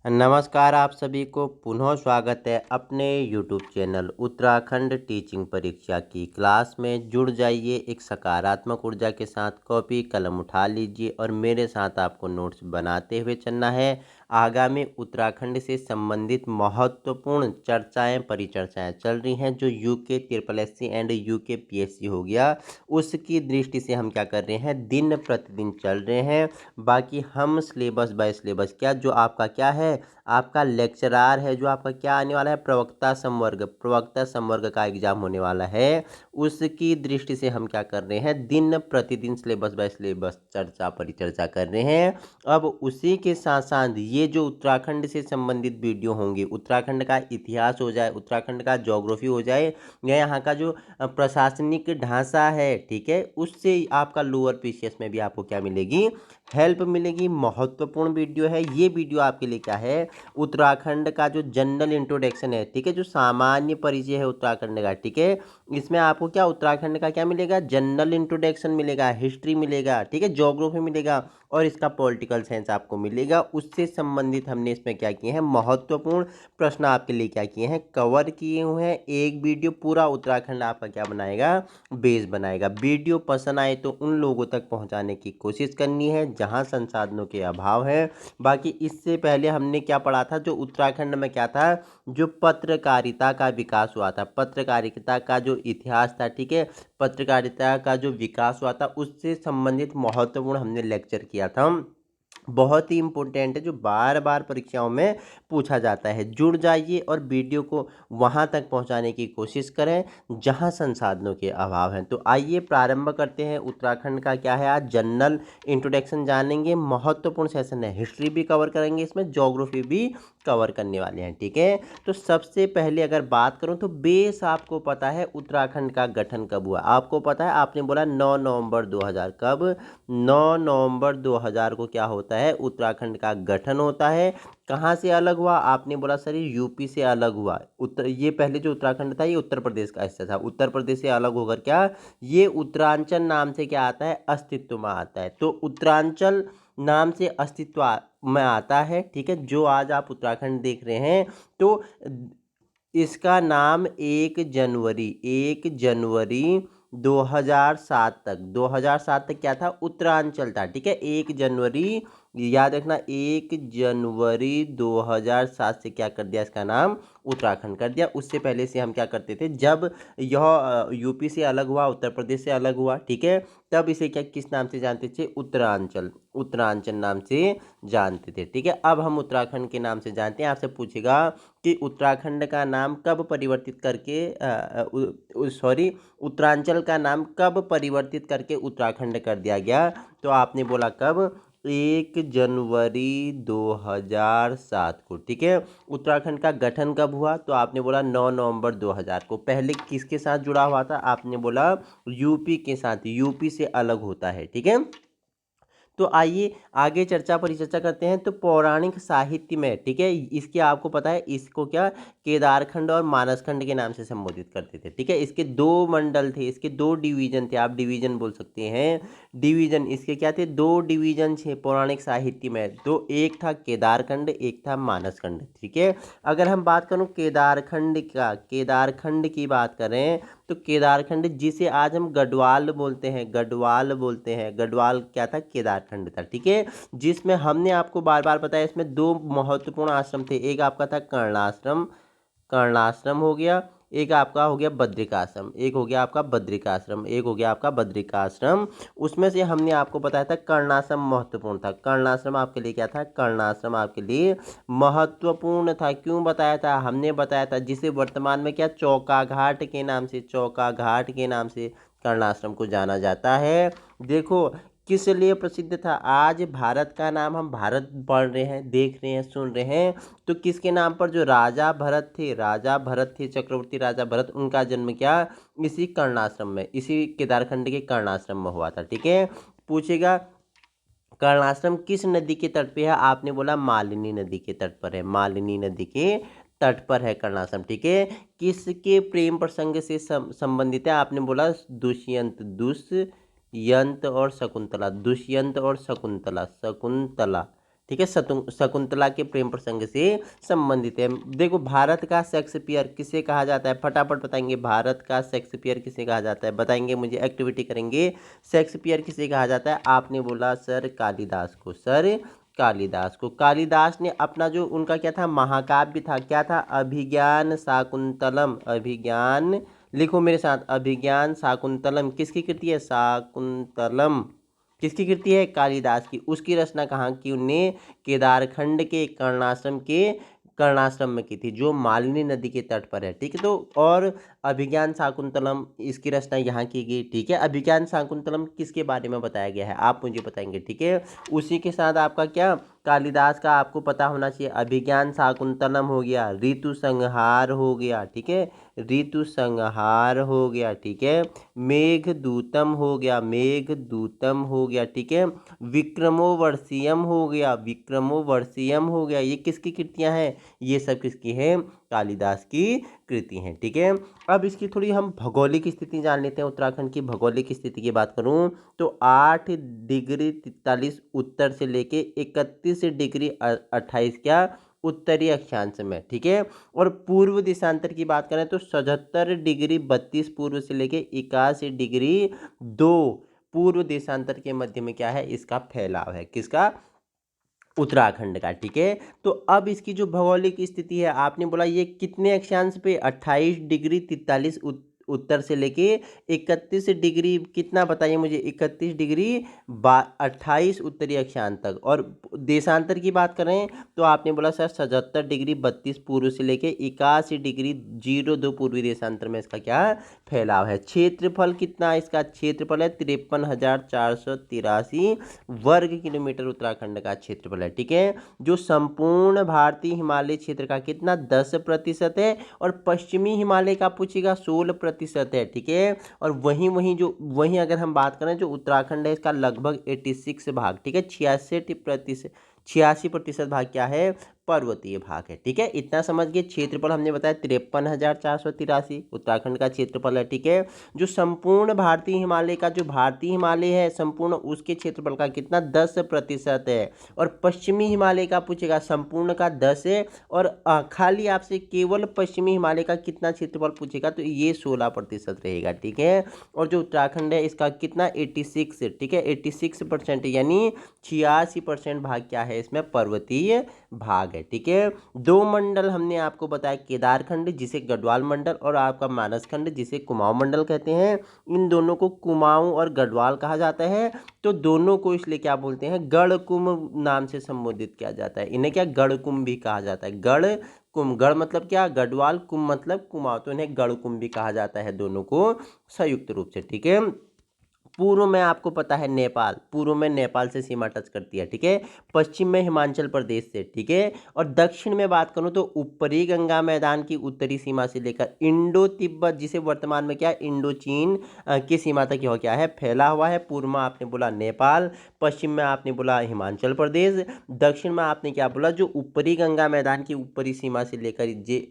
नमस्कार, आप सभी को पुनः स्वागत है अपने YouTube चैनल उत्तराखंड टीचिंग परीक्षा की क्लास में। जुड़ जाइए एक सकारात्मक ऊर्जा के साथ, कॉपी कलम उठा लीजिए और मेरे साथ आपको नोट्स बनाते हुए चलना है। आगामी उत्तराखंड से संबंधित महत्वपूर्ण चर्चाएं परिचर्चाएं चल रही हैं, जो UK triple SC and UK PSC हो गया, उसकी दृष्टि से हम क्या कर रहे हैं, दिन प्रतिदिन चल रहे हैं। बाकी हम सिलेबस बाय सिलेबस क्या, जो आपका क्या है, आपका लेक्चरार है, जो आपका क्या आने वाला है, प्रवक्ता संवर्ग का एग्जाम होने वाला है, उसकी दृष्टि से हम क्या कर रहे हैं, दिन प्रतिदिन सिलेबस बाय सिलेबस चर्चा परिचर्चा कर रहे हैं। अब उसी के साथ साथ ये जो उत्तराखंड से संबंधित वीडियो होंगे, उत्तराखंड का इतिहास हो जाए, उत्तराखंड का ज्योग्राफी हो जाए, या यहाँ का जो प्रशासनिक ढांचा है, ठीक है, उससे आपका लोअर पीसीएस में भी आपको क्या मिलेगी, हेल्प मिलेगी। महत्वपूर्ण वीडियो है ये। वीडियो आपके लिए क्या है, उत्तराखंड का जो जनरल इंट्रोडक्शन है, ठीक है, जो सामान्य परिचय है उत्तराखंड का, ठीक है, इसमें आपको क्या उत्तराखंड का क्या मिलेगा, जनरल इंट्रोडक्शन मिलेगा, हिस्ट्री मिलेगा, ठीक है, ज्योग्राफी मिलेगा और इसका पॉलिटिकल साइंस आपको मिलेगा। उससे संबंधित हमने इसमें क्या किए हैं, महत्वपूर्ण प्रश्न आपके लिए क्या किए हैं, कवर किए हुए हैं। एक वीडियो पूरा उत्तराखंड आपका क्या बनाएगा, बेस बनाएगा। वीडियो पसंद आए तो उन लोगों तक पहुंचाने की कोशिश करनी है जहां संसाधनों के अभाव है। बाकी इससे पहले हमने क्या पढ़ा था, जो उत्तराखंड में क्या था, जो पत्रकारिता का विकास हुआ था, पत्रकारिता का जो इतिहास था, ठीक है, पत्रकारिता का जो विकास हुआ था, उससे संबंधित महत्वपूर्ण हमने लेक्चर किया था। बहुत ही इम्पोर्टेंट है, जो बार बार परीक्षाओं में पूछा जाता है। जुड़ जाइए और वीडियो को वहां तक पहुंचाने की कोशिश करें जहां संसाधनों के अभाव हैं। तो आइए प्रारंभ करते हैं। उत्तराखंड का क्या है, आज जनरल इंट्रोडक्शन जानेंगे, महत्वपूर्ण सेशन है, हिस्ट्री भी कवर करेंगे, इसमें ज्योग्राफी भी कवर करने वाले हैं, ठीक है। तो सबसे पहले अगर बात करूं तो बेस आपको पता है उत्तराखंड का गठन कब हुआ, आपको पता है, आपने बोला 9 नवंबर 2000। कब, 9 नवंबर 2000 को क्या होता है, उत्तराखंड का गठन होता है। कहाँ से अलग हुआ, आपने बोला सर ये यूपी से अलग हुआ। ये पहले जो उत्तराखंड था ये उत्तर प्रदेश का हिस्सा था, उत्तर प्रदेश से अलग होकर क्या, ये उत्तरांचल नाम से क्या आता है, अस्तित्व में आता है। तो उत्तरांचल नाम से अस्तित्व में आता है, ठीक है। जो आज आप उत्तराखंड देख रहे हैं, तो इसका नाम 1 जनवरी 2007 तक क्या था, उत्तरांचल था, ठीक है। 1 जनवरी, याद रखना, 1 जनवरी 2007 से क्या कर दिया, इसका नाम उत्तराखंड कर दिया। उससे पहले से हम क्या करते थे, जब यह यूपी से अलग हुआ, उत्तर प्रदेश से अलग हुआ, ठीक है, तब इसे क्या किस नाम से जानते थे, उत्तरांचल, उत्तरांचल नाम से जानते थे, ठीक है। अब हम उत्तराखंड के नाम से जानते हैं। आपसे पूछेगा कि उत्तराखंड का नाम कब परिवर्तित करके सॉरी, उत्तरांचल का नाम कब परिवर्तित करके उत्तराखंड कर दिया गया, तो आपने बोला कब, 1 जनवरी 2007 को, ठीक है। उत्तराखंड का गठन कब हुआ, तो आपने बोला 9 नवंबर 2000 को। पहले किसके साथ जुड़ा हुआ था, आपने बोला यूपी के साथ, यूपी से अलग होता है, ठीक है। तो आइए आगे चर्चा परिचर्चा करते हैं। तो पौराणिक साहित्य में, ठीक है, इसके आपको पता है, इसको क्या केदारखंड और मानसखंड के नाम से संबोधित करते थे, ठीक है। इसके 2 मंडल थे, इसके 2 डिवीजन थे, आप डिवीजन बोल सकते हैं, डिवीजन इसके क्या थे, 2 डिवीजन थे पौराणिक साहित्य में। तो एक था केदारखंड, एक था मानसखंड, ठीक है। अगर हम बात करूं केदारखंड की बात करें, तो केदारखंड जिसे आज हम गढ़वाल बोलते हैं, गढ़वाल क्या था, केदारखंड था, ठीक है। जिसमें हमने आपको बार बार बताया, इसमें 2 महत्वपूर्ण आश्रम थे। एक आपका था कर्णाश्रम, कर्णाश्रम हो गया, एक आपका हो गया बद्रिकाश्रम, एक हो गया आपका बद्रिकाश्रम, एक हो गया आपका बद्रिकाश्रम। उसमें से हमने आपको बताया था कर्णाश्रम महत्वपूर्ण था। कर्णाश्रम आपके लिए क्या था, कर्णाश्रम आपके लिए महत्वपूर्ण था। क्यों बताया था, हमने बताया था, जिसे वर्तमान में क्या चौका घाट के नाम से, चौका घाट के नाम से कर्णाश्रम को जाना जाता है। देखो किस लिए प्रसिद्ध था, आज भारत का नाम हम भारत पढ़ रहे हैं, देख रहे हैं, सुन रहे हैं, तो किसके नाम पर, जो राजा भरत थे, राजा भरत थे, चक्रवर्ती राजा भरत, उनका जन्म क्या, इसी कर्णाश्रम में, इसी केदारखंड के कर्णाश्रम में हुआ था, ठीक है। पूछेगा कर्णाश्रम किस नदी के तट पे है, आपने बोला मालिनी नदी के तट पर है, मालिनी नदी के तट पर है कर्णाश्रम, ठीक है। किसके प्रेम प्रसंग से संबंधित है, आपने बोला दुष्यंत, दुष्यंत और शकुंतला, दुष्यंत और शकुंतला, शकुंतला, ठीक है, शकुंतला के प्रेम प्रसंग से संबंधित है। देखो, भारत का शेक्सपियर किसे कहा जाता है, फटाफट बताएंगे। भारत का शेक्सपियर किसे कहा जाता है, बताएंगे मुझे, एक्टिविटी करेंगे। शेक्सपियर किसे कहा जाता है, आपने बोला सर कालिदास को, सर कालिदास को। कालिदास ने अपना जो उनका क्या था, महाकाव्य था, क्या था, अभिज्ञान शाकुंतलम। अभिज्ञान, लिखो मेरे साथ, अभिज्ञान शाकुंतलम किसकी कृति है, शाकुंतलम किसकी कृति है, कालिदास की। उसकी रचना कहाँ की उनने, केदारखंड के कर्णाश्रम में की थी, जो मालिनी नदी के तट पर है। ठीक है, तो और अभिज्ञान शाकुंतलम इसकी रचना यहाँ की गई। ठीक है, अभिज्ञान शाकुंतलम किसके बारे में बताया गया है, आप मुझे बताएंगे। ठीक है, उसी के साथ आपका क्या, कालिदास का आपको पता होना चाहिए। अभिज्ञान शाकुंतलम हो गया, ऋतु संहार हो गया, ठीक है, ऋतु संहार हो गया, ठीक है, मेघदूतम हो गया, मेघदूतम हो गया, ठीक है, विक्रमोर्वशीयम हो गया, विक्रमोर्वशीयम हो गया। ये किसकी कृतियां हैं, ये सब किसकी हैं, कालिदास की कृति हैं। ठीक है, अब इसकी थोड़ी हम भौगोलिक स्थिति जान लेते हैं। उत्तराखंड की भौगोलिक स्थिति की बात करूं तो 8 डिग्री 43 उत्तर से लेके 31 डिग्री 28 क्या, उत्तरी अक्षांश में। ठीक है, और पूर्व देशांतर की बात करें तो 77 डिग्री 32 पूर्व से लेके 81 डिग्री 2 पूर्व देशांतर के मध्य में क्या है, इसका फैलाव है, किसका, उत्तराखंड का। ठीक है, तो अब इसकी जो भौगोलिक स्थिति है, आपने बोला ये कितने अक्षांश पे, 28 डिग्री 43 उत्तर से लेके 31 डिग्री कितना बताइए मुझे, 31 डिग्री 28 उत्तरी अक्षांश तक। और देशांतर की बात करें तो आपने बोला सर 77 डिग्री 32 पूर्व से लेके 81 डिग्री 02 पूर्वी देशांतर में इसका क्या फैलाव है। क्षेत्रफल कितना, इसका क्षेत्रफल है 53,483 वर्ग किलोमीटर उत्तराखंड का क्षेत्रफल है। ठीक है, जो संपूर्ण भारतीय हिमालय क्षेत्र का कितना 10% है, और पश्चिमी हिमालय का पूछेगा 16% है। ठीक है, और वहीं अगर हम बात करें जो उत्तराखंड है इसका लगभग 86 भाग, ठीक है, 86% भाग क्या है, पर्वतीय भाग है। ठीक है, इतना समझ गए। क्षेत्रफल हमने बताया 53,483 उत्तराखंड का क्षेत्रफल है। ठीक है, जो संपूर्ण भारतीय हिमालय का, जो भारतीय हिमालय है संपूर्ण, उसके क्षेत्रफल का कितना 10% है। और पश्चिमी हिमालय का पूछेगा, संपूर्ण का 10 है, और खाली आपसे केवल पश्चिमी हिमालय का कितना क्षेत्रफल पूछेगा तो ये 16% रहेगा। ठीक है, और जो उत्तराखंड है इसका कितना 86 है। ठीक है, 86% यानी 86% भाग क्या है, इसमें पर्वतीय भाग है। ठीक है, दो मंडल हमने आपको बताया, केदारखंड जिसे गढ़वाल मंडल, और आपका मानसखंड जिसे कुमाऊं मंडल कहते हैं। इन दोनों को कुमाऊं और गढ़वाल कहा जाता है। तो दोनों को इसलिए क्या बोलते हैं, गढ़कुंभ नाम से संबोधित किया जाता है। इन्हें क्या गढ़कुंभ भी कहा जाता है, गढ़कुंभ, गढ़ मतलब क्या, गढ़वाल, कुंभ मतलब कुमाऊं, तो इन्हें गढ़कुंभ भी कहा जाता है, दोनों को संयुक्त रूप से। ठीक है, पूर्व में आपको पता है नेपाल, पूर्व में नेपाल से सीमा टच करती है। ठीक है, पश्चिम में हिमाचल प्रदेश से। ठीक है, और दक्षिण में बात करूं तो ऊपरी गंगा मैदान की उत्तरी सीमा से लेकर इंडो तिब्बत, जिसे वर्तमान में क्या इंडो चीन की सीमा तक यह क्या है, फैला हुआ है। पूर्व में आपने बोला नेपाल, पश्चिम में आपने बोला हिमाचल प्रदेश, दक्षिण में आपने क्या बोला, जो ऊपरी गंगा मैदान की ऊपरी सीमा से लेकर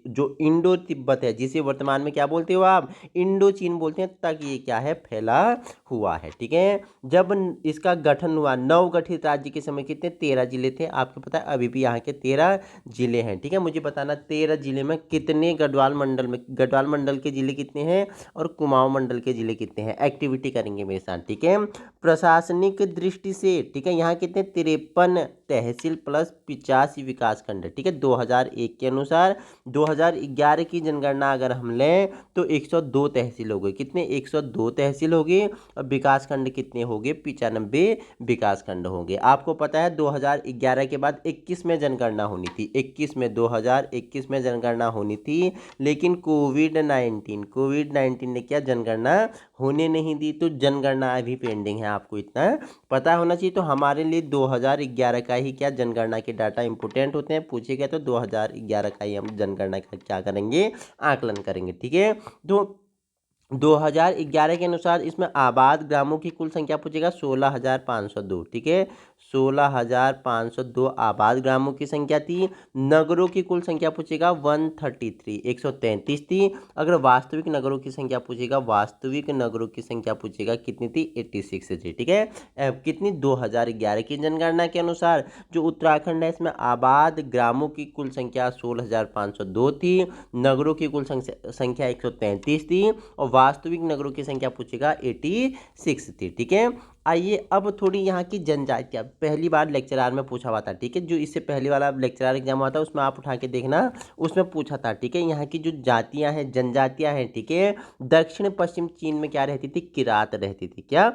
जो इंडो तिब्बत है, जिसे वर्तमान में क्या बोलते हो आप, इंडो चीन बोलते हैं, तक ये क्या है, फैला हुआ है। ठीक है, जब इसका गठन हुआ, नवगठित राज्य के समय कितने 13 जिले थे, आपको पता है अभी भी यहाँ के 13 जिले हैं। ठीक है, मुझे बताना 13 जिले में कितने गढ़वाल मंडल के जिले कितने हैं और कुमाऊं मंडल के जिले कितने हैं, एक्टिविटी करेंगे मेरे साथ। ठीक है, प्रशासनिक दृष्टि से, ठीक है, यहाँ कितने 53 तहसील प्लस 85 विकास खंड। ठीक है, 2001 के अनुसार 2011 की जनगणना अगर हम लें तो 102 तहसील हो गए, कितने 102 तहसील हो गए, और विकास खंड कितने हो गए, 95 विकास खंड होंगे। आपको पता है 2011 के बाद 21 में जनगणना होनी थी, 2021 में जनगणना होनी थी, लेकिन कोविड-19 ने क्या जनगणना होने नहीं दी, तो जनगणना अभी पेंडिंग है। आपको इतना पता होना चाहिए। तो हमारे लिए 2011 का ही क्या जनगणना के डाटा इंपोर्टेंट होते हैं, पूछे गए तो 2011 का ही हम जनगणना का क्या करेंगे, आकलन करेंगे। ठीक है, तो 2011 के अनुसार इसमें आबाद ग्रामों की कुल संख्या पूछेगा 16,502। ठीक है, 16,502 आबाद ग्रामों की संख्या थी। नगरों की कुल संख्या पूछेगा 133, 133 थी। अगर वास्तविक नगरों की संख्या पूछेगा, वास्तविक नगरों की संख्या पूछेगा कितनी थी, 86 थी। ठीक है, कितनी, 2011 की जनगणना के अनुसार जो उत्तराखंड है इसमें आबाद ग्रामों की कुल संख्या 16,502 थी। नगरों की कुल संख्या 133 थी और वास्तविक नगरों की संख्या पूछेगा 86 थी। ठीक है, आइए अब थोड़ी यहाँ की जनजातियाँ, पहली बार लेक्चरार में पूछा हुआ था। ठीक है, जो इससे पहले वाला लेक्चरार एग्जाम हुआ था उसमें आप उठा के देखना, उसमें पूछा था। ठीक है, यहाँ की जो जातियाँ हैं, जनजातियाँ हैं, ठीक है, दक्षिण पश्चिम चीन में क्या रहती थी, किरात रहती थी। क्या,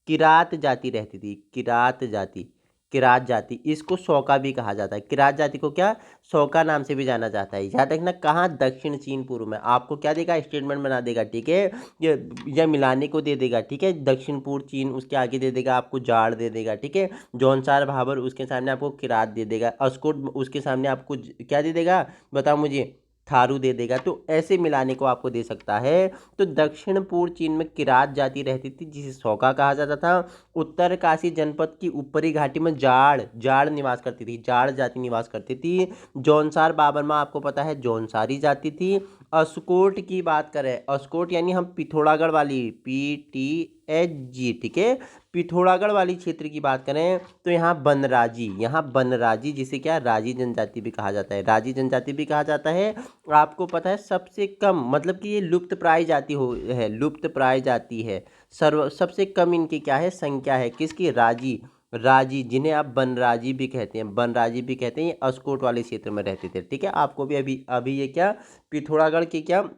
किरात जाति रहती थी, किरात जाति, किरात जाति। इसको शौका भी कहा जाता है, किरात जाति को क्या, शौका नाम से भी जाना जाता है। याद रखना, कहाँ, दक्षिण चीन पूर्व में। आपको क्या देगा, स्टेटमेंट बना देगा। ठीक है, ये मिलाने को दे देगा। ठीक है, दक्षिण पूर्व चीन, उसके आगे दे देगा आपको जाड़ दे देगा। ठीक है, जौनसार भाबर, उसके सामने आपको किरात दे देगा। अस्कोट, उसके सामने आपको क्या दे देगा, बताओ मुझे, थारू दे देगा। तो ऐसे मिलाने को आपको दे सकता है। तो दक्षिण पूर्व चीन में किरात जाति रहती थी जिसे शौका कहा जाता था। उत्तर काशी जनपद की ऊपरी घाटी में जाड़, जाड़ निवास करती थी, जाड़ जाति निवास करती थी। जौनसार बाबर में आपको पता है जौनसारी जाति थी। अस्कोट की बात करें, अस्कोट यानी हम पिथौरागढ़ वाली, PTHG, ठीक है, पिथौरागढ़ वाली क्षेत्र की बात करें तो यहाँ बनराजी, यहाँ बनराजी जिसे क्या, राजी जनजाति भी कहा जाता है, राजी जनजाति भी कहा जाता है। आपको पता है सबसे कम, मतलब कि ये लुप्त प्राय जाति है, लुप्त प्राय जाति है। सबसे कम इनकी क्या है, संख्या है, किसकी, राजी, राजी, जिन्हें आप बनराजी भी कहते हैं, बनराजी भी कहते हैं। ये अस्कोट वाले क्षेत्र में रहते थे। ठीक है, आपको भी अभी अभी ये क्या, पिथौरागढ़ के क्या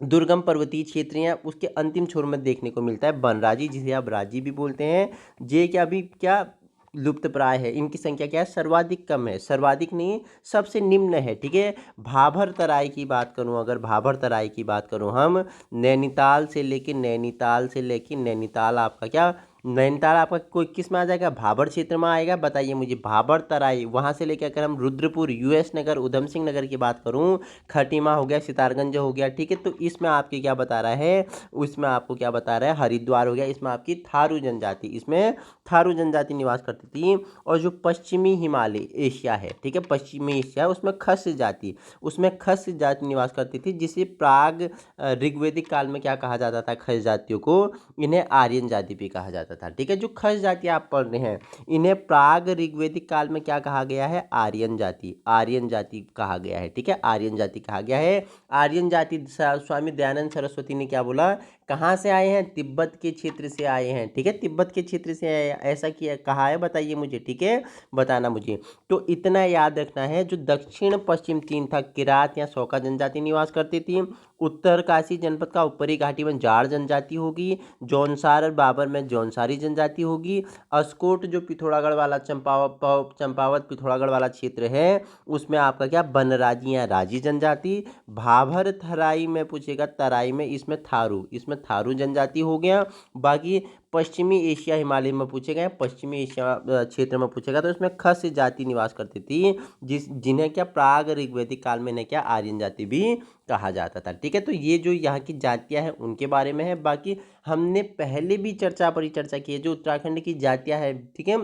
दुर्गम पर्वतीय क्षेत्र या उसके अंतिम छोर में देखने को मिलता है बनराजी, जिसे आप राजी भी बोलते हैं। ये क्या, अभी क्या लुप्त प्राय है। इनकी संख्या क्या है, सर्वाधिक कम है, सर्वाधिक नहीं, सबसे निम्न है। ठीक है, भाभर तराई की बात करूं, अगर भाभर तराई की बात करूं हम, नैनीताल से लेके, नैनीताल से लेके, नैनीताल आपका क्या, नैनीताल आपका कोई किस में आ जाएगा, भाभर क्षेत्र में आएगा। बताइए मुझे, भाभर तराई, वहां से लेकर अगर हम रुद्रपुर, US नगर, उधम सिंह नगर की बात करूं, खटीमा हो गया, सितारगंज हो गया। ठीक है, तो इसमें आपकी क्या बता रहा है, उसमें आपको क्या बता रहा है, हरिद्वार हो गया, इसमें आपकी थारू जनजाति, इसमें थारू जनजाति निवास करती थी। और जो पश्चिमी हिमालय एशिया है, ठीक है, पश्चिमी एशिया, उसमें खस जाति, उसमें खस जाति निवास करती थी, जिसे प्राग ऋग्वैदिक काल में क्या कहा जाता था, खस जातियों को, इन्हें आर्यन जाति भी कहा जाता था। ठीक है, जो खस जाति आप पढ़ रहे हैं इन्हें प्राग ऋग्वैदिक काल में क्या कहा गया है, आर्यन जाति, आर्यन जाति कहा गया है। ठीक है, आर्यन जाति कहा गया है। आर्यन जाति, स्वामी दयानंद सरस्वती ने क्या बोला, कहाँ से आए हैं, तिब्बत के क्षेत्र से आए हैं। ठीक है, तिब्बत के क्षेत्र से आए, ऐसा किया कहा है, बताइए मुझे। ठीक है, बताना मुझे। तो इतना याद रखना है, जो दक्षिण पश्चिम चीन था, किरात या शौका जनजाति निवास करती थी। उत्तर काशी जनपद का ऊपरी घाटी में जाड़ जनजाति होगी। जौनसार और बाबर में जौनसारी जनजाति होगी। अस्कोट जो पिथौरागढ़ वाला, चंपावत पिथौरागढ़ वाला क्षेत्र है, उसमें आपका क्या, बनराजी या राजी जनजाति। भाभर तराई में पूछेगा, तराई में, इसमें थारू, इसमें थारू जनजाति हो गया। बाकी पश्चिमी एशिया हिमालय में पूछेगा, पश्चिमी एशिया क्षेत्र में पूछेगा तो इसमें खस जाति निवास करती थी, जिन्हें क्या प्राग ऋग्वैदिक काल में इन्हें क्या आर्यन जाति भी कहा जाता था। ठीक है, तो ये जो यहाँ की जातियाँ हैं उनके बारे में है। बाकी हमने पहले भी परिचर्चा की है, जो उत्तराखंड की जातियाँ हैं, ठीक है,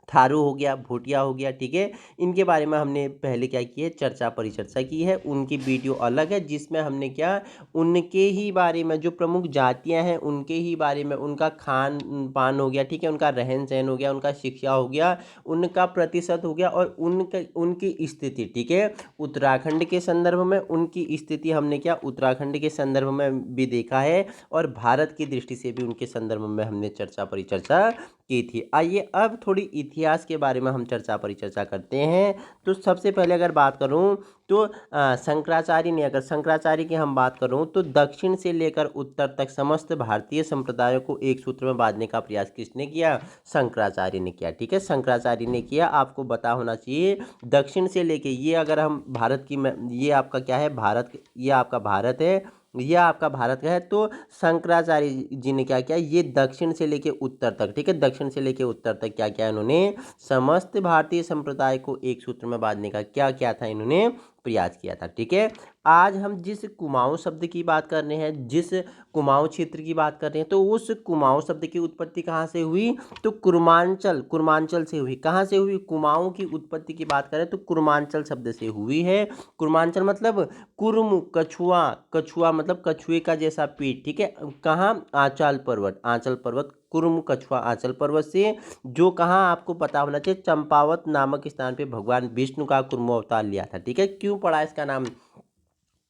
थारू हो गया, भूटिया हो गया। ठीक है, इनके बारे में हमने पहले क्या की है, परिचर्चा की है। उनकी वीडियो अलग है जिसमें हमने क्या, उनके ही बारे में, जो प्रमुख जातियां हैं उनके ही बारे में, उनका खान पान हो गया, ठीक है, उनका रहन सहन हो गया, उनका शिक्षा हो गया, उनका प्रतिशत हो गया, और उनकी स्थिति। ठीक है, उत्तराखंड के संदर्भ में उनकी स्थिति हमने क्या, उत्तराखंड के संदर्भ में भी देखा है, और भारत की दृष्टि से भी उनके संदर्भ में हमने परिचर्चा की थी। आइए अब थोड़ी इतिहास के बारे में हम परिचर्चा करते हैं। तो सबसे पहले अगर बात करूं तो शंकराचार्य ने, अगर शंकराचार्य की हम बात करूं तो दक्षिण से लेकर उत्तर तक समस्त भारतीय संप्रदायों को एक सूत्र में बांधने का प्रयास किसने किया, शंकराचार्य ने किया। ठीक है, शंकराचार्य ने किया। आपको पता होना चाहिए, दक्षिण से लेके, ये अगर हम भारत की, ये आपका क्या है, भारत, ये आपका भारत है, यह आपका भारत का है। तो शंकराचार्य जी ने क्या किया, ये दक्षिण से लेके उत्तर तक, ठीक है, दक्षिण से लेके उत्तर तक क्या किया इन्होंने, समस्त भारतीय संप्रदाय को एक सूत्र में बांधने का क्या किया था, इन्होंने प्रयास किया था। ठीक है, आज हम जिस कुमाऊं शब्द की बात कर रहे हैं, जिस कुमाऊं क्षेत्र की बात कर रहे हैं, तो उस कुमाऊं शब्द की उत्पत्ति कहाँ से हुई? तो कुर्मांचल, कुर्मांचल से हुई। कहाँ से हुई? कुमाऊं की उत्पत्ति की बात करें तो कुर्मांचल शब्द से हुई है। कुर्मांचल मतलब कुर्म, कछुआ, कछुआ मतलब कछुए का जैसा पीठ। ठीक है, कहाँ? आंचल पर्वत, आंचल पर्वत, कुर्म कछुआ आंचल पर्वत से, जो कहाँ आपको पता होना चाहिए, चंपावत नामक स्थान पे भगवान विष्णु का कुर्म अवतार लिया था। ठीक है, क्यों पड़ा इसका नाम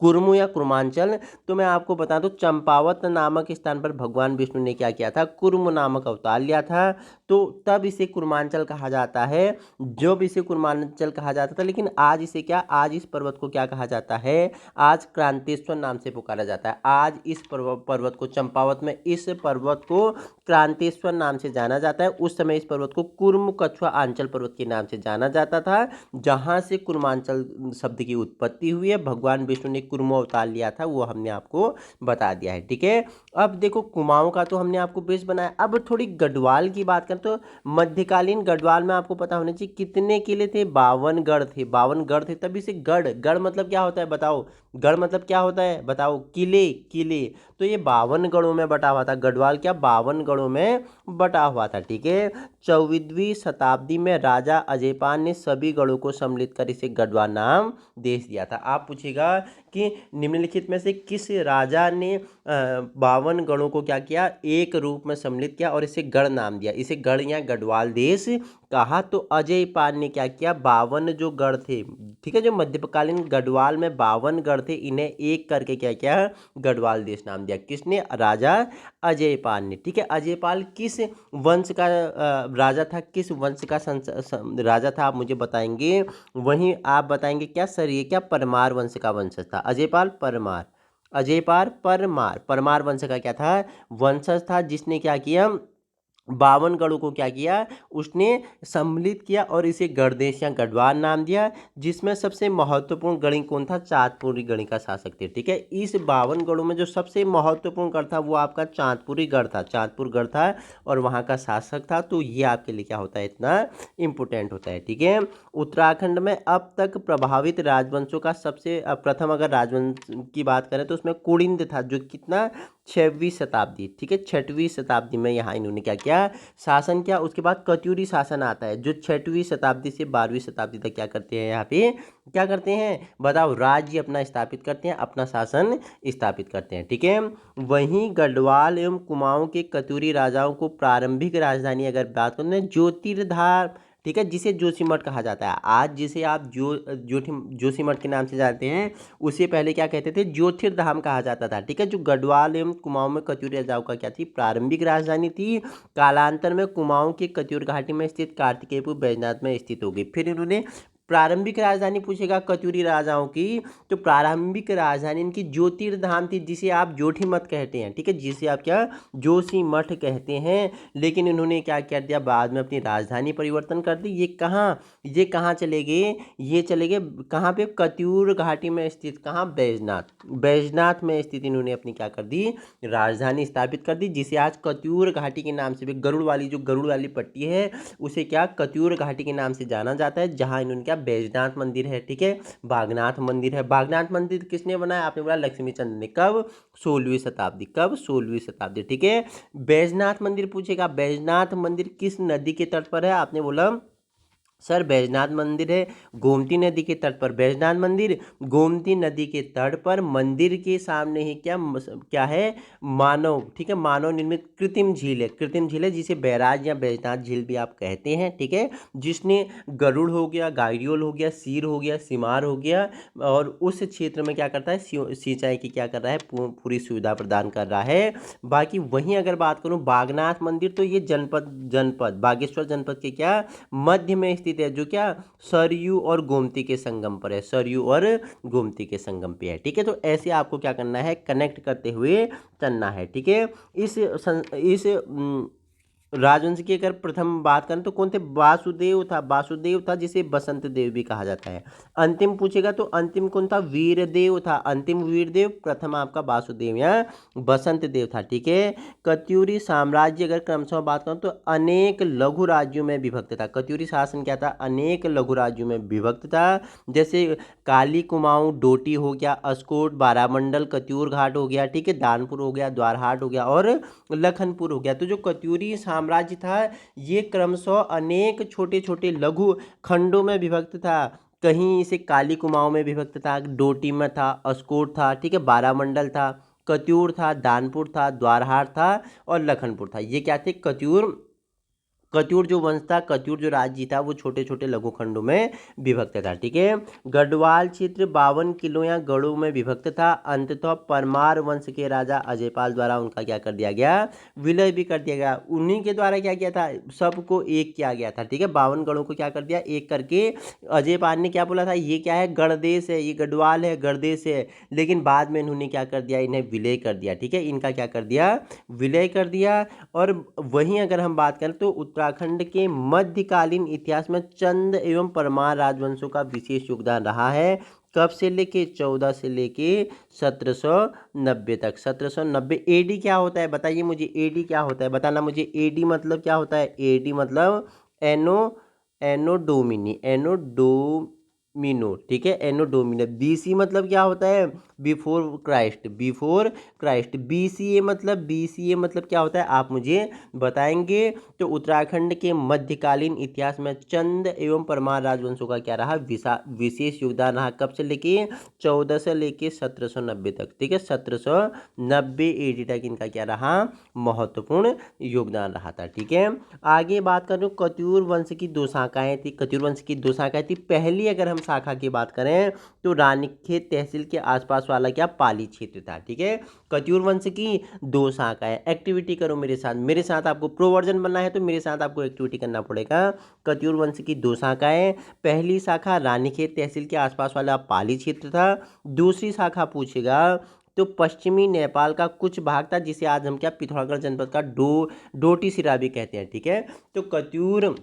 कुर्मु या कुर्मांचल? तो मैं आपको बता दूं, चंपावत नामक स्थान पर भगवान विष्णु ने क्या किया था? कुर्म नामक अवतार लिया था, तो तब इसे कुर्मांचल कहा जाता है। जब इसे कुर्मांचल कहा जाता था, लेकिन आज इसे क्या, आज इस पर्वत को क्या कहा जाता है? आज क्रांतेश्वर नाम से पुकारा जाता है। आज इस पर्वत को, चंपावत में इस पर्वत को क्रांतेश्वर नाम से जाना जाता है। उस समय इस पर्वत को कुर्म कछुआ आंचल पर्वत के नाम से जाना जाता था, जहां से कुर्मांचल शब्द की उत्पत्ति हुई है। भगवान विष्णु ने कुर्म अवतार लिया था, वो हमने आपको बता दिया है। ठीक है, अब देखो कुमाऊं का तो हमने आपको बेस बनाया। अब थोड़ी गढ़वाल की बात करें तो मध्यकालीन गढ़वाल में आपको पता होना चाहिए कितने किले थे? 52 गढ़ थे, 52 गढ़ थे। तभी से गढ़, गढ़ मतलब क्या होता है बताओ? गढ़ मतलब क्या होता है बताओ? किले, किले। तो ये 52 गढ़ों में बटा हुआ था। गढ़वाल क्या 52 गढ़ों में बटा हुआ था। ठीक है, 24वीं शताब्दी में राजा अजयपाल ने सभी गढ़ों को सम्मिलित कर इसे गढ़वाल नाम दे दिया था। आप पूछेगा कि निम्नलिखित में से किस राजा ने 52 गढ़ों को क्या किया? एक रूप में सम्मिलित किया और इसे गढ़ नाम दिया, इसे गढ़ या गढ़वाल देश कहा। तो अजयपाल ने क्या किया? 52 जो गढ़ थे, ठीक है, जो मध्यकालीन गढ़वाल में 52 गढ़ थे, इन्हें एक करके क्या किया? गढ़वाल देश नाम दिया। किसने? राजा अजयपाल ने। ठीक है, अजयपाल किस वंश का राजा था? किस वंश का राजा था, आप मुझे बताएंगे। वहीं आप बताएंगे क्या सर, ये क्या परमार वंश का वंशज था? अजयपाल परमार, अजयपाल परमार, परमार वंश का क्या था? वंशज था, जिसने क्या किया? 52 गढ़ों को क्या किया? उसने सम्मिलित किया और इसे गढ़देश या गढ़वाल नाम दिया, जिसमें सबसे महत्वपूर्ण गढ़ी कौन था? चांदपुरी गढ़ी का शासक थे। ठीक है, इस 52 गढ़ों में जो सबसे महत्वपूर्ण गढ़ था वो आपका चांदपुरी गढ़ था, चांदपुर गढ़ था, और वहाँ का शासक था। तो ये आपके लिए क्या होता है? इतना इम्पोर्टेंट होता है। ठीक है, उत्तराखंड में अब तक प्रभावित राजवंशों का सबसे प्रथम अगर राजवंश की बात करें तो उसमें कुड़िंद था, जो कितना 6वीं शताब्दी, ठीक है, 6वीं शताब्दी में यहाँ इन्होंने क्या किया? शासन किया। उसके बाद कत्यूरी शासन आता है, जो 6वीं शताब्दी से 12वीं शताब्दी तक क्या करते हैं? यहाँ पे क्या करते हैं बताओ? राज्य अपना स्थापित करते हैं, अपना शासन स्थापित करते हैं। ठीक है, वहीं गढ़वाल एवं कुमाऊं के कत्यूरी राजाओं को प्रारंभिक राजधानी अगर बात करें, ज्योतिर्धार, ठीक है, जिसे जोशीमठ कहा जाता है। आज जिसे आप जोशीमठ के नाम से जानते हैं, उसे पहले क्या कहते थे? ज्योतिर्धाम कहा जाता था। ठीक है, जो गढ़वाल एवं कुमाऊं में कत्यूरी राजाओं का क्या थी? प्रारंभिक राजधानी थी। कालांतर में कुमाऊं की कत्यूर घाटी में स्थित कार्तिकेयपुर बैजनाथ में स्थित हो गई। फिर इन्होंने प्रारंभिक राजधानी पूछेगा कत्यूरी राजाओं की, तो प्रारंभिक राजधानी इनकी ज्योतिर्धाम थी, जिसे आप जोठीमठ कहते हैं। ठीक है, जिसे आप क्या? जोशीमठ कहते हैं। लेकिन इन्होंने क्या कर दिया? बाद में अपनी राजधानी परिवर्तन कर दी। ये कहाँ चले गए? ये चले गए कहाँ पे? कत्यूर घाटी में स्थित, कहाँ? बैजनाथ, बैजनाथ में स्थित इन्होंने अपनी क्या कर दी? राजधानी स्थापित कर दी, जिसे आज कत्यूर घाटी के नाम से भी, गरुड़ वाली, जो गरुड़ वाली पट्टी है, उसे क्या? कत्यूर घाटी के नाम से जाना जाता है, जहाँ इन्होंने क्या? बैजनाथ मंदिर है। ठीक है, बागनाथ मंदिर है। बागनाथ मंदिर किसने बनाया? आपने बोला लक्ष्मीचंद ने। कब? 16वीं शताब्दी। कब? 16वीं शताब्दी। ठीक है, बैजनाथ मंदिर पूछेगा। बैजनाथ मंदिर किस नदी के तट पर है? आपने बोला सर बैजनाथ मंदिर है गोमती नदी के तट पर। बैजनाथ मंदिर गोमती नदी के तट पर, मंदिर के सामने ही क्या है? मानव, ठीक है, मानव निर्मित कृत्रिम झील है, कृत्रिम झील है, जिसे बैराज या बैजनाथ झील भी आप कहते हैं। ठीक है, जिसने गरुड़ हो गया, गाइडियोल हो गया, सीर हो गया, सिमार हो गया, और उस क्षेत्र में क्या करता है? सिंचाई की क्या कर रहा है? पूरी सुविधा प्रदान कर रहा है। बाकी वहीं अगर बात करूं बागनाथ मंदिर, तो ये जनपद बागेश्वर जनपद के क्या? मध्य में स्थित है, जो क्या? सरयू और गोमती के संगम पर है, सरयू और गोमती के संगम पे है। ठीक है, तो ऐसे आपको क्या करना है? कनेक्ट करते हुए चलना है। ठीक है, इस राजवंश की अगर प्रथम बात करें तो कौन थे? वासुदेव था, वासुदेव था जिसे बसंत देव भी कहा जाता है। अंतिम पूछेगा तो अंतिम कौन था? वीरदेव था, अंतिम वीरदेव, प्रथम आपका वासुदेव या बसंत देव था। ठीक है। कत्यूरी साम्राज्य अगर क्रमशः बात करूं तो अनेक लघु राज्यों में विभक्त था। कत्यूरी शासन क्या था? अनेक लघु राज्यों में विभक्त था। जैसे काली कुमाऊं डोटी हो गया, अस्कोट, बारामंडल, कत्यूर घाट हो गया, ठीक है, दानपुर हो गया, द्वारहाट हो गया और लखनपुर हो गया। तो जो कत्यूरी साम्राज्य था ये क्रमशः अनेक छोटे छोटे लघु खंडों में विभक्त था। कहीं इसे काली कुमाऊं में विभक्त था, डोटी में था, अस्कोट था, ठीक है, बारामंडल था, कत्यूर था, दानपुर था, द्वारहाट था और लखनपुर था। ये क्या थे? कत्यूर। कत्यूर जो वंश था, कत्यूर जो राज्य था वो छोटे छोटे लघु खंडों में विभक्त था। ठीक है। गढ़वाल क्षेत्र 52 किलों या गढ़ों में विभक्त था। अंततः परमार वंश के राजा अजयपाल द्वारा उनका क्या कर दिया गया? विलय भी कर दिया गया। उन्हीं के द्वारा क्या किया था? सबको एक किया गया था। ठीक है। 52 गढ़ों को क्या कर दिया? एक करके। अजयपाल ने क्या बोला था? ये क्या है? गढ़देश है, ये गढ़वाल है, गढ़देश है। लेकिन बाद में इन्होंने क्या कर दिया? इन्हें विलय कर दिया। ठीक है। इनका क्या कर दिया? विलय कर दिया। और वहीं अगर हम बात करें तो उत्तराखंड के मध्यकालीन इतिहास में चंद एवं परमार राजवंशों का विशेष योगदान रहा है। कब से लेके? 14 से लेके 1790 तक। 1790 एडी क्या होता है? बताइए मुझे, एडी क्या होता है? बताना मुझे। एडी मतलब क्या होता है? एडी मतलब एनो एनो डोमिनी, एनो डोमिनो, ठीक है, एनो डोमिनो। बीसी मतलब क्या होता है? Before Christ, before Christ. BCA मतलब क्या होता है? आप मुझे बताएंगे। तो उत्तराखंड के मध्यकालीन इतिहास में चंद एवं परमार राजवंशों का क्या रहा? विशेष योगदान रहा। कब से लेके? 14 से लेके 1790 तक। ठीक है। 1790 एडी तक इनका क्या रहा? महत्वपूर्ण योगदान रहा था। ठीक है। आगे बात करूं, कत्यूर वंश की दो शाखाएं थी। कत्यूर वंश की दो शाखाएं थी। पहली अगर हम शाखा की बात करें तो रानीखेत तहसील के आसपास वाला क्या? पाली क्षेत्र था। ठीक है। कत्यूर वंश की दो शाखाएं। एक्टिविटी करो मेरे साथ, मेरे साथ आपको प्रो वर्जन बनना है तो मेरे साथ आपको एक्टिविटी करना पड़ेगा। कत्यूर वंश की दो शाखाएं। पहली शाखा रानीखेत तहसील के आसपास वाला पाली क्षेत्र था। दूसरी शाखा पूछेगा तो पश्चिमी नेपाल का कुछ भाग था जिसे आज हम क्या? पिथौरागढ़ जनपद का डोटी सिरा भी कहते हैं। ठीक है। तो कत्यूर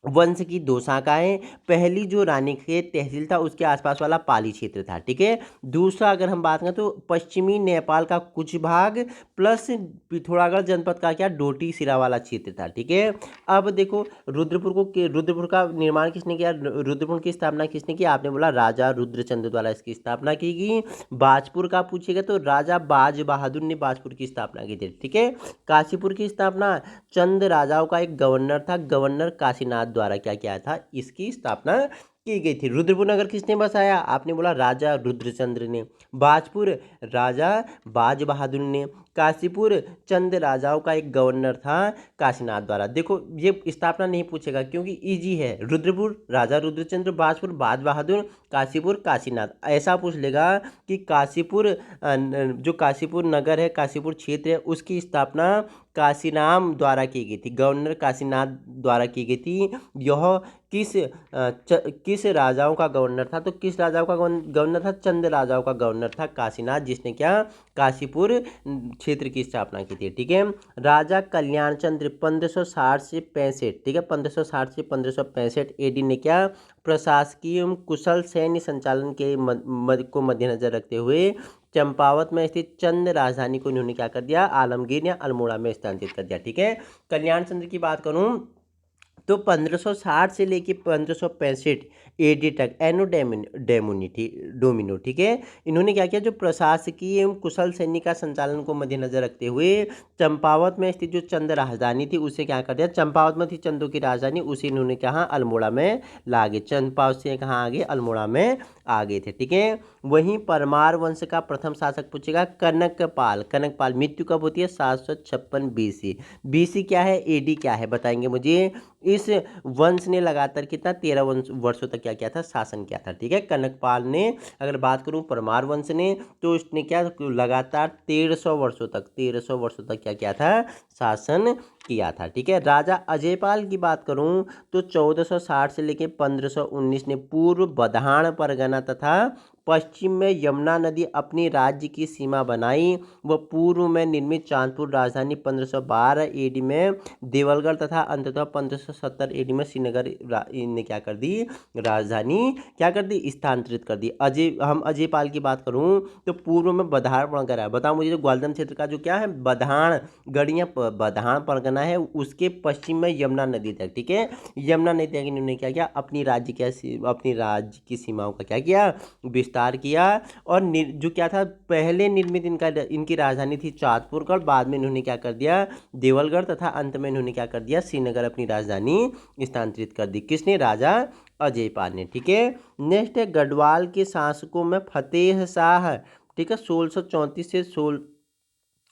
वंश की दो शाखाएं। पहली जो रानीखेत तहसील था उसके आसपास वाला पाली क्षेत्र था। ठीक है। दूसरा अगर हम बात करें तो पश्चिमी नेपाल का कुछ भाग प्लस पिथौरागढ़ जनपद का क्या? डोटी सिरा वाला क्षेत्र था। ठीक है। अब देखो रुद्रपुर का निर्माण किसने किया? रुद्रपुर की स्थापना किसने की? आपने बोला राजा रुद्रचंद्र द्वारा इसकी स्थापना की गई। बाजपुर का पूछेगा तो राजा बाज बहादुर ने बाजपुर की स्थापना की थी। ठीक है। काशीपुर की स्थापना चंद राजाओं का एक गवर्नर था, गवर्नर काशीनाथ द्वारा क्या किया था? इसकी स्थापना की गई थी। रुद्रपुर नगर किसने बसाया? आपने बोला राजा रुद्रचंद्र ने। बाजपुर राजा बाज बहादुर ने। काशीपुर चंद राजाओं का एक गवर्नर था काशीनाथ द्वारा। देखो ये स्थापना नहीं पूछेगा क्योंकि इजी है। रुद्रपुर राजा रुद्रचंद्र, बाजपुर बाज बहादुर, काशीपुर काशीनाथ। ऐसा पूछ लेगा कि काशीपुर जो काशीपुर नगर है, काशीपुर क्षेत्र है, उसकी स्थापना काशीराम द्वारा की गई थी, गवर्नर काशीनाथ द्वारा की गई थी। यह किस राजाओं का गवर्नर था? तो किस राजाओं का गवर्नर था? चंद राजाओं का गवर्नर था काशीनाथ, जिसने क्या? काशीपुर क्षेत्र की स्थापना की थी। ठीक है। राजा कल्याण चंद्र 1560 से 65, ठीक है, 1560 से 1565 एडी ने क्या? प्रशासकीय एवं कुशल सैन्य संचालन के को मद्देनजर रखते हुए चंपावत में स्थित चंद राजधानी को इन्होंने क्या कर दिया? आलमगीर या अल्मोड़ा में स्थानांतरित कर दिया। ठीक है। कल्याण चंद्र की बात करूं तो 1560 से लेके 1565 एडी तक एनो डोमिनो, ठीक है, इन्होंने क्या किया? जो प्रशासकीय एवं कुशल सैन्य का संचालन को मद्देनजर रखते हुए चंपावत में स्थित जो चंद राजधानी थी उसे क्या कर दिया? चंपावत में थी चंदों की राजधानी, उसे इन्होंने कहा अल्मोड़ा में ला गए। चंपावत से कहाँ आ गए? अल्मोड़ा में आ गए थे। ठीक है। वहीं परमार वंश का प्रथम शासक पूछेगा कनकपाल। कनकपाल मृत्यु कब होती है? 756 बीसी। बीसी क्या है? एडी क्या है? बताएंगे मुझे। इस वंश ने लगातार कितना? 13 वर्षों तक क्या किया था? शासन किया था। ठीक है। कनकपाल ने, अगर बात करूं परमार वंश ने, तो उसने क्या लगातार 1300 वर्षों तक क्या किया था? शासन किया था। ठीक है। राजा अजयपाल की बात करूं तो 1460 से लेकर 1519 ने पूर्व बधान परगना तथा पश्चिम में यमुना नदी अपनी राज्य की सीमा बनाई। वह पूर्व में निर्मित चांदपुर राजधानी 1512 एडी में देवलगढ़ तथा अंततः 1570 एडी में श्रीनगर ने क्या कर दी, राजधानी क्या कर दी, स्थानांतरित कर दी। अजय पाल की बात करूं तो पूर्व में बधाड़ परगना है। बताओ मुझे, जो ग्वालियर क्षेत्र का जो क्या है, बधाड़ गढ़िया बधाड़ परगना है, उसके पश्चिम में यमुना नदी तक, ठीक है, यमुना नदी तक इन्होंने क्या किया, अपनी राज्य की सीमाओं का क्या किया, विस्तार किया। और जो क्या था, पहले निर्मित इनकी राजधानी थी चाँदपुरगढ़, बाद में इन्होंने क्या कर दिया, देवलगढ़, तथा अंत में इन्होंने क्या कर दिया, श्रीनगर अपनी राजधानी स्थानांतरित कर दी। किसने, राजा अजय पाल ने, ठीक है। नेक्स्ट है गढ़वाल के शासकों में फतेह शाह, ठीक है, 1634 से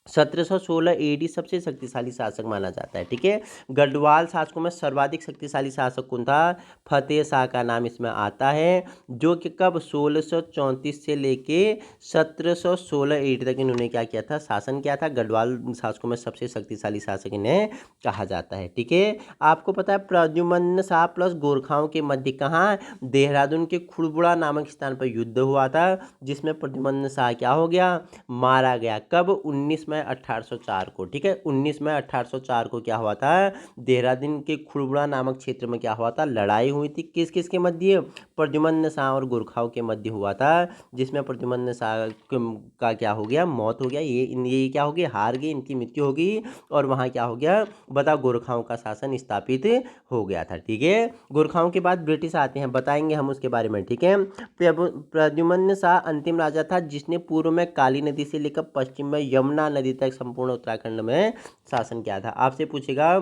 1716 एडी सबसे शक्तिशाली शासक माना जाता है, ठीक है। गढ़वाल शासकों में सर्वाधिक शक्तिशाली शासक कौन था, फतेह शाह का नाम इसमें आता है, जो कि कब 1634 से लेके 1716 एडी तक इन्होंने क्या किया था, शासन किया था। गढ़वाल शासकों में सबसे शक्तिशाली शासक इन्हें कहा जाता है, ठीक है। आपको पता है प्रद्युम्न शाह प्लस गोरखाओं के मध्य कहाँ, देहरादून के खुड़बुड़ा नामक स्थान पर युद्ध हुआ था, जिसमें प्रद्युम्न शाह क्या हो गया, मारा गया। कब, 19 मई 1804 को, ठीक है, 19 मई 1804 को क्या हुआ था, देहरादून के खुड़बुड़ा नामक क्षेत्र में क्या हुआ था, लड़ाई हुई थी। किस किस के मध्य, प्रद्युम्न शाह और गोरखाओं के मध्य हुआ था, जिसमें प्रद्युम्न शाह का क्या हो गया, मौत हो गया, ये क्या हो गया, हार गए, इनकी मृत्यु हो गई। और वहाँ क्या हो गया, बताओ, गोरखाओं का शासन स्थापित हो गया था, ठीक है। गोरखाओं के बाद ब्रिटिश आते हैं, बताएंगे हम उसके बारे में, ठीक है। प्रद्युम्न शाह अंतिम राजा था जिसने पूर्व में काली नदी से लेकर पश्चिम में यमुना नदी तक संपूर्ण उत्तराखंड में शासन किया था। आपसे पूछेगा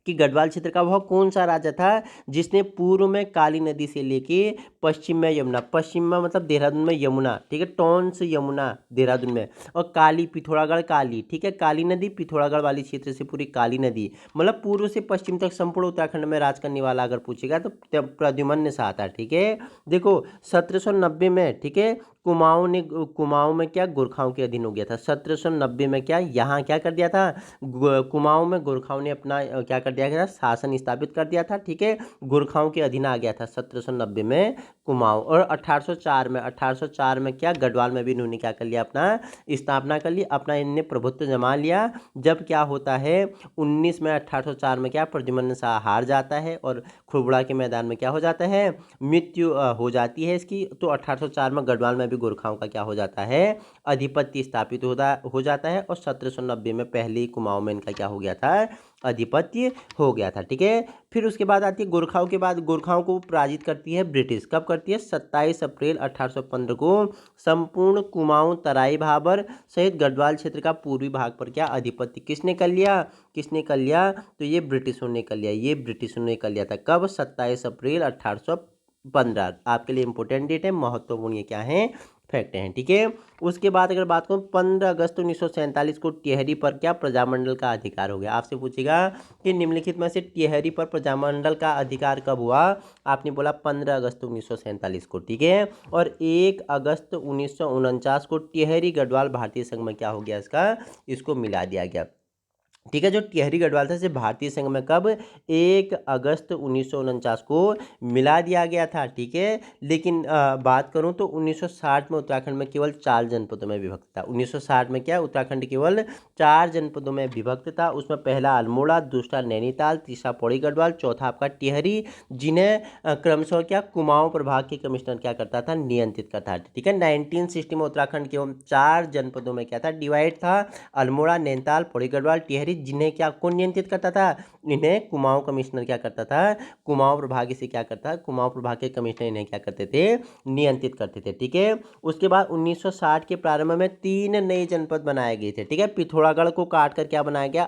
कि गढ़वाल क्षेत्र का वह कौन सा राजा था जिसने पूर्व में काली नदी से लेके पश्चिम में यमुना, पश्चिम में मतलब देहरादून में यमुना, ठीक है, टॉन्स यमुना देहरादून में, और काली पिथौरागढ़ काली, ठीक है, काली नदी पिथौरागढ़ वाली क्षेत्र से पूरी काली नदी, मतलब पूर्व से पश्चिम तक संपूर्ण उत्तराखंड में राज करने वाला अगर पूछेगा तो प्रद्युम्न शाह था, ठीक है। देखो 1790 में, ठीक है, कुमाऊं में क्या, गोरखाओं के अधीन हो गया था। 1790 में क्या, यहाँ क्या कर दिया था, कुमाऊं में गोरखाओं ने अपना क्या कर दिया था, शासन स्थापित कर दिया था, ठीक है, गोरखाओं के अधीन आ गया था 1790 में कुमाऊं। और 1804 में क्या, गढ़वाल में भी इन्होंने क्या कर लिया, अपना स्थापना कर ली, अपना इन्होंने प्रभुत्व जमा लिया। जब क्या होता है, 19 में 1804 में क्या, प्रद्युम्न शाह हार जाता है और खुड़बुड़ा के मैदान में क्या हो जाता है, मृत्यु हो जाती है इसकी। तो 1804 में गढ़वाल में भी गोरखाओं का क्या हो जाता है, अधिपत्य स्थापित हो जाता है। और 1790 में पहले ही कुमाऊं में इनका क्या हो गया था, अधिपत्य हो गया था, ठीक है। फिर उसके बाद आती है गोरखाओं के बाद, गोरखाओं को पराजित करती है ब्रिटिश। कब करती है, 27 अप्रैल 1815 को संपूर्ण कुमाऊं, तराई भाबर सहित गढ़वाल क्षेत्र का पूर्वी भाग पर क्या अधिपत्य किसने कर लिया, तो ये ब्रिटिशों ने कर लिया, ये ब्रिटिशों ने कर लिया था। कब, 27 अप्रैल 1815। आपके लिए इंपॉर्टेंट डेट है, महत्वपूर्ण ये क्या है, फैक्ट हैं, ठीक है। उसके बाद अगर बात करूँ 15 अगस्त 1947 को टिहरी पर क्या प्रजामंडल का अधिकार हो गया। आपसे पूछेगा कि निम्नलिखित में से टिहरी पर प्रजामंडल का अधिकार कब हुआ, आपने बोला 15 अगस्त 1947 को, ठीक है। और 1 अगस्त 1949 को टिहरी गढ़वाल भारतीय संघ में क्या हो गया, इसको मिला दिया गया, ठीक है। जो टिहरी गढ़वाल था इसे भारतीय संघ में कब, 1 अगस्त 1949 को मिला दिया गया था, ठीक है। लेकिन बात करूं तो 1960 में उत्तराखंड में केवल 4 जनपदों में विभक्त था। 1960 में क्या, उत्तराखंड केवल 4 जनपदों में विभक्त था। उसमें पहला अल्मोड़ा, दूसरा नैनीताल, तीसरा पौड़ी गढ़वाल, चौथा आपका टिहरी, जिन्हें क्रमशः क्या कुमाऊं प्रभाग के कमिश्नर क्या करता था, नियंत्रित करता था, ठीक है। 1960 में उत्तराखंड केवल 4 जनपदों में क्या था, डिवाइड था, अल्मोड़ा, नैनीताल, पौड़ी गढ़वाल, टिहरी, जिन्हें क्या कौन नियंत्रित करता था, इन्हें कुमाऊं कमिश्नर क्या करता था, कुमाऊं प्रभाग से क्या करता, कुमाऊं प्रभाग के कमिश्नर इन्हें क्या करते थे, नियंत्रित करते थे, ठीक है। उसके बाद 1960 के प्रारंभ में 3 नए जनपद बनाए गए थे, ठीक है। पिथौरागढ़ को काट कर क्या बनाया गया,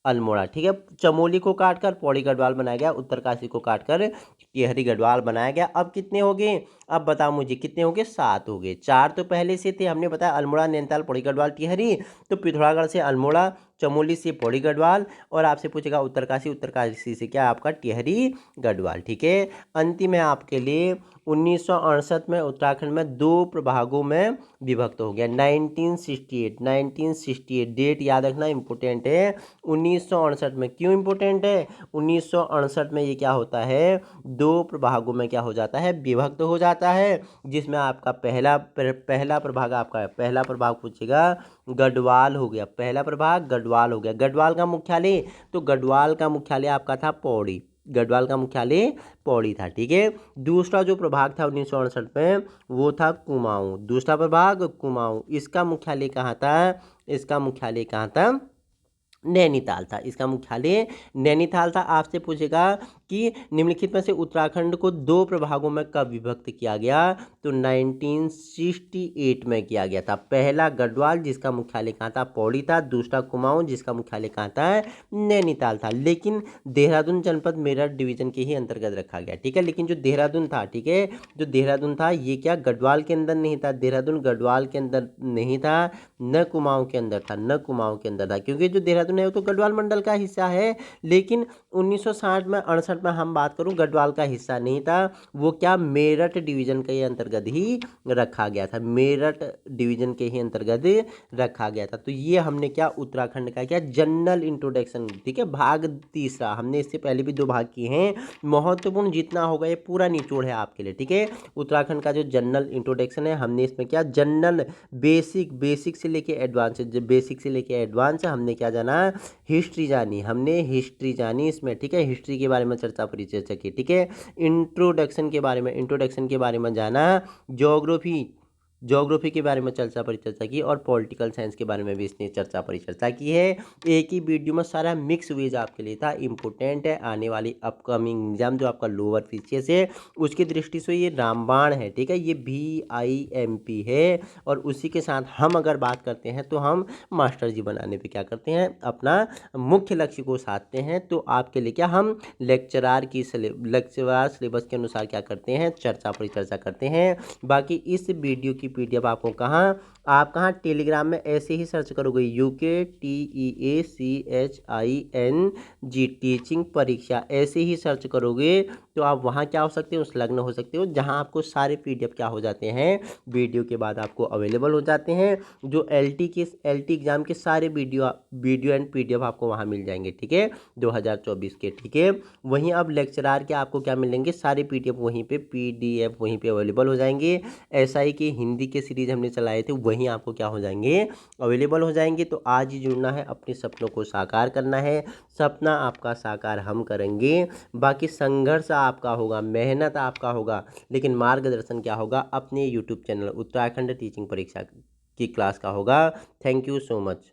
अल्मोड़ा, ठीक है। चमोली को काटकर पौड़ी गढ़वाल बनाया गया, उत्तरकाशी को काटकर टिहरी गढ़वाल बनाया गया। अब कितने हो गए, अब बताओ मुझे कितने हो गए, 7 हो गए। 4 तो पहले से थे, हमने बताया अल्मोड़ा, नैनीताल, पौड़ी गढ़वाल, टिहरी। तो पिथौरागढ़ से अल्मोड़ा, चमोली से पौड़ी गढ़वाल, और आपसे पूछेगा उत्तरकाशी, उत्तरकाशी से क्या आपका टिहरी गढ़वाल। ठीक है, अंतिम है आपके लिए 1968 में उत्तराखंड में 2 प्रभागों में विभक्त हो गया। 1968 डेट याद रखना इम्पोर्टेंट है। 1968 में क्यों इम्पोर्टेंट है? 1968 में ये क्या होता है, 2 प्रभागों में क्या हो जाता है, विभक्त हो जाता है, जिसमें आपका पहला प्रभाग, आपका पहला प्रभाग पूछेगा गढ़वाल हो गया। पहला प्रभाग गढ़वाल हो गया। गढ़वाल का मुख्यालय, तो गढ़वाल का मुख्यालय आपका था पौड़ी, गढ़वाल का मुख्यालय पौड़ी था। ठीक है, दूसरा जो प्रभाग था 1968 में वो था कुमाऊं। दूसरा प्रभाग कुमाऊं, इसका मुख्यालय कहाँ था? इसका मुख्यालय कहाँ था? नैनीताल था। इसका मुख्यालय नैनीताल था। आपसे पूछेगा कि निम्नलिखित में से उत्तराखंड को 2 प्रभागों में कब विभक्त किया गया? तो 1968 में किया गया था। पहला गढ़वाल जिसका मुख्यालय कहाँ था? पौड़ी था। दूसरा कुमाऊं जिसका मुख्यालय कहाँ था? नैनीताल था। लेकिन देहरादून जनपद मेरठ डिवीजन के ही अंतर्गत रखा गया। ठीक है, लेकिन जो देहरादून था, ठीक है, जो देहरादून था ये क्या गढ़वाल के अंदर नहीं था। देहरादून गढ़वाल के अंदर नहीं था, न कुमाऊं के अंदर था, न कुमाऊं के अंदर था, क्योंकि जो देहरादून है वो तो गढ़वाल मंडल का हिस्सा है। लेकिन 1960 में 68 में हम बात करूं, गढ़वाल का हिस्सा नहीं था, वो क्या मेरठ डिवीजन के अंतर्गत ही रखा गया था। मेरठ डिवीजन के ही अंतर्गत रखा गया था। तो ये हमने क्या उत्तराखंड का क्या जनरल इंट्रोडक्शन, ठीक है, भाग तीसरा। हमने इससे पहले भी 2 भाग किए हैं। महत्वपूर्ण जितना होगा ये पूरा निचोड़ है आपके लिए। ठीक है, उत्तराखंड का जो जनरल इंट्रोडक्शन है हमने इसमें क्या जनरल बेसिक से लेके एडवांस, बेसिक से लेके एडवांस हमने क्या जाना, हिस्ट्री जानी, हमने हिस्ट्री जानी इसमें। ठीक है, हिस्ट्री के बारे में चर्चा परिचर्चा की। ठीक है, इंट्रोडक्शन के बारे में जाना, ज्योग्राफी के बारे में चर्चा परिचर्चा की, और पॉलिटिकल साइंस के बारे में भी इसने चर्चा परिचर्चा की है। एक ही वीडियो में सारा मिक्स वेज आपके लिए था। इंपॉर्टेंट है आने वाली अपकमिंग एग्जाम जो आपका लोअर फीचर्स है उसकी दृष्टि से ये रामबाण है। ठीक है, ये VIMP है, और उसी के साथ हम अगर बात करते हैं तो हम मास्टर जी बनाने पे क्या करते हैं, अपना मुख्य लक्ष्य को साधते हैं। तो आपके लिए क्या हम लेक्चरार सिलेबस के अनुसार क्या करते हैं, चर्चा परिचर्चा करते हैं। बाकी इस वीडियो की PDF आपको आप कहाँ टेलीग्राम में ऐसे ही सर्च करोगे UKTEACHING टीचिंग परीक्षा, ऐसे ही सर्च करोगे तो आप वहाँ क्या हो सकते हो, संलग्न हो सकते हो, जहाँ आपको सारे PDF क्या हो जाते हैं, वीडियो के बाद आपको अवेलेबल हो जाते हैं। जो LT एग्जाम के सारे वीडियो एंड PDF आपको वहाँ मिल जाएंगे। ठीक है, 2024 के। ठीक है, वहीं अब लेक्चरार के आपको क्या मिलेंगे, सारे PDF वहीं पे PDF वहीं पे अवेलेबल हो जाएंगे। SI के हिंदी के सीरीज हमने चलाए थे वहीं आपको क्या हो जाएंगे, अवेलेबल हो जाएंगे। तो आज ही जुड़ना है, अपने सपनों को साकार करना है। सपना आपका साकार हम करेंगे। बाकी संघर्ष आपका होगा, मेहनत आपका होगा, लेकिन मार्गदर्शन क्या होगा, अपने YouTube चैनल उत्तराखंड टीचिंग परीक्षा की क्लास का होगा। Thank you so much.